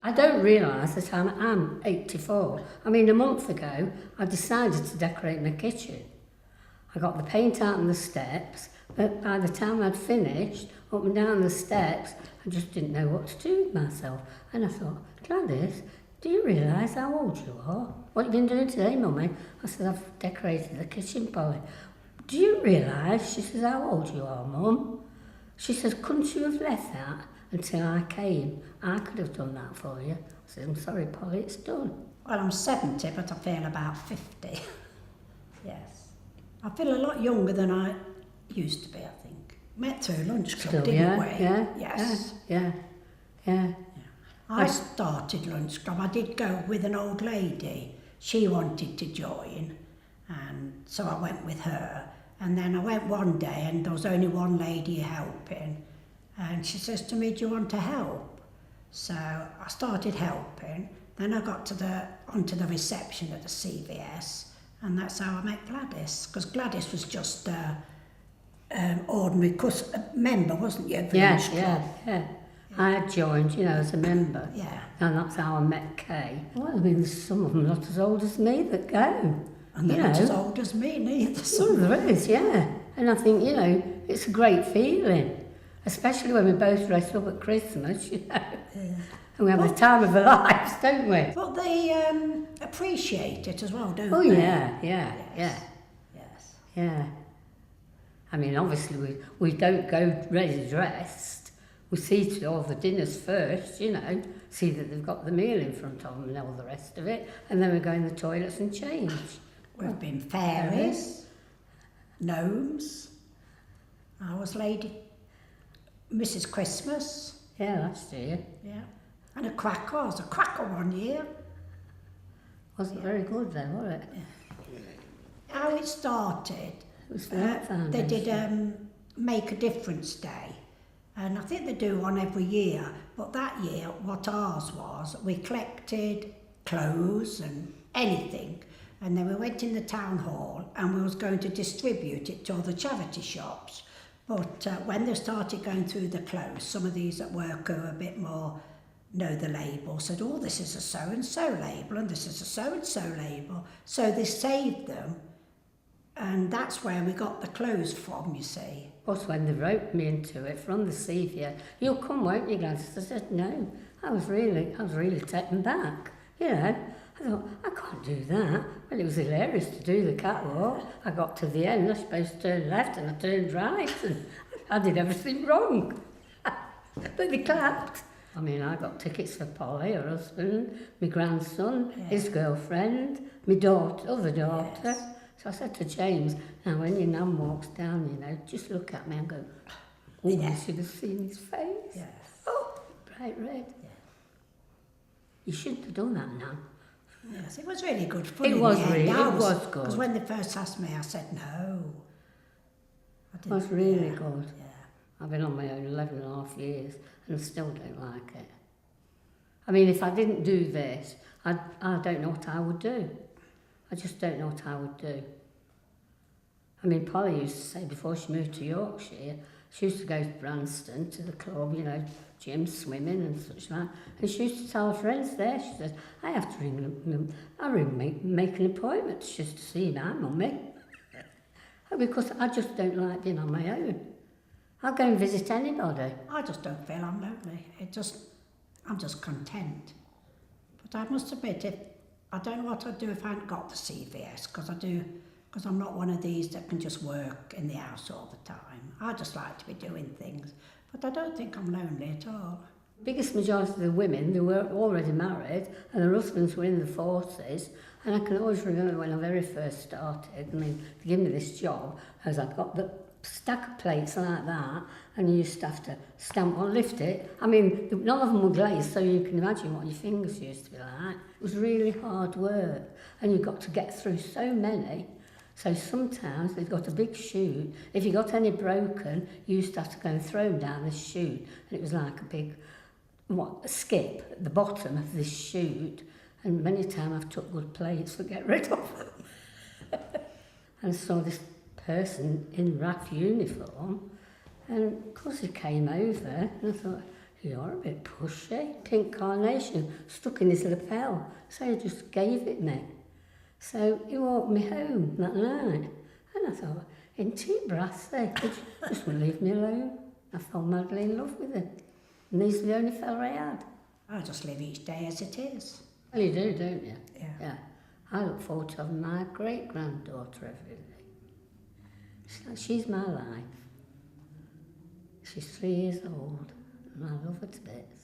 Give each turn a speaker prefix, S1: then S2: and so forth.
S1: I don't realise that I'm 84. I mean, a month ago, I decided to decorate my kitchen. I got the paint out on the steps, but by the time I'd finished, up and down the steps, I just didn't know what to do with myself. And I thought, Gladys, do you realise how old you are? What have you been doing today, Mummy? I said, I've decorated the kitchen, Polly. Do you realise? She says, how old you are, Mum? She says, couldn't you have left that until I came? I could have done that for you. I said, I'm sorry, Polly, it's done.
S2: Well, I'm 70, but I feel about 50. Yes. I feel a lot younger than I used to be, I think. Met through lunch club, didn't we?
S1: Yeah,
S2: yes.
S1: Yeah.
S2: I started lunch club. I did go with an old lady. She wanted to join, and so I went with her. And then I went one day, and there was only one lady helping. And she says to me, do you want to help? So I started helping. Then I got onto the reception at the CVS, and that's how I met Gladys. Because Gladys was just ordinary member, wasn't you?
S1: Yeah. I had joined, as a member.
S2: Yeah.
S1: And that's how I met Kay. Well, I mean, there's some of them not as old as me that go.
S2: And they're not as old as me, neither.
S1: Well, there is, yeah. And I think, it's a great feeling. Especially when we both dress up at Christmas, Yeah. And we have the time of our lives, don't we?
S2: But they appreciate it as well, don't they?
S1: Oh, yeah.
S2: Yes.
S1: Yeah. I mean, obviously, we don't go ready dressed. We see to all the dinners first, see that they've got the meal in front of them and all the rest of it, and then we go in the toilets and change.
S2: We've been fairies, gnomes. I was Mrs. Christmas.
S1: Yeah, last year.
S2: Yeah. And a cracker. I was a cracker one year.
S1: Wasn't very good then, was it?
S2: Yeah. How it started,
S1: It was Foundation.
S2: they did Make a Difference Day. And I think they do one every year. But that year, what ours was, we collected clothes and anything. And then we went in the town hall and we was going to distribute it to all the charity shops. But when they started going through the clothes, some of these at work who were a bit more know the label said, oh, this is a so-and-so label and this is a so-and-so label. So they saved them, and that's where we got the clothes from, you see.
S1: But when they wrote me into it from the CVS, you'll come, won't you, Gladys? I said, no. I was really taken back, I thought, I can't do that. Well, it was hilarious to do the catwalk. I got to the end, I was supposed to turn left and I turned right, and I did everything wrong. But they clapped. I mean, I got tickets for Polly, her husband, my grandson, his girlfriend, my other daughter. Yes. So I said to James, now when your nan walks down, just look at me and go, oh, you should have seen his face.
S2: Yes.
S1: Oh, bright red.
S2: Yeah.
S1: You shouldn't have done that, Nan.
S2: Yes, it was really good fun.
S1: It was good.
S2: Because when they first asked me, I said no.
S1: It was really good.
S2: Yeah.
S1: I've been on my own 11 and a half years and I still don't like it. I mean, if I didn't do this, I don't know what I would do. I just don't know what I would do. I mean, Polly used to say before she moved to Yorkshire, she used to go to Branston, to the club, gym, swimming and such like. And she used to tell her friends there, she said, I have to make an appointment just to see my mummy. Because I just don't like being on my own. I'll go and visit anybody.
S2: I just don't feel I'm lonely. I'm just content. But I must admit, I don't know what I'd do if I hadn't got the CVS, because I'm not one of these that can just work in the house all the time. I just like to be doing things, but I don't think I'm lonely at all.
S1: The biggest majority of the women, they were already married and their husbands were in the 40s, and I can always remember when I very first started, they gave me this job, as I'd got the stack of plates like that, and you used to have to stamp or lift it. I mean, none of them were glazed, so you can imagine what your fingers used to be like. It was really hard work, and you got to get through so many. So sometimes they've got a big chute. If you got any broken, you used to have to go and throw them down this chute, and it was like a big a skip at the bottom of this chute, and many times I've took good plates to get rid of them. And I saw this person in RAF uniform, and of course he came over, and I thought, You're a bit pushy. Pink carnation stuck in his lapel, so he just gave it me. So he walked me home that night, and I thought, isn't he brassy? He just wouldn't leave me alone. I fell madly in love with him. And he's the only fella I had.
S2: I just live each day as it is.
S1: Well, you do, don't you?
S2: Yeah.
S1: I look forward to having my great-granddaughter every day. She's my life. She's 3 years old, and I love her to bits.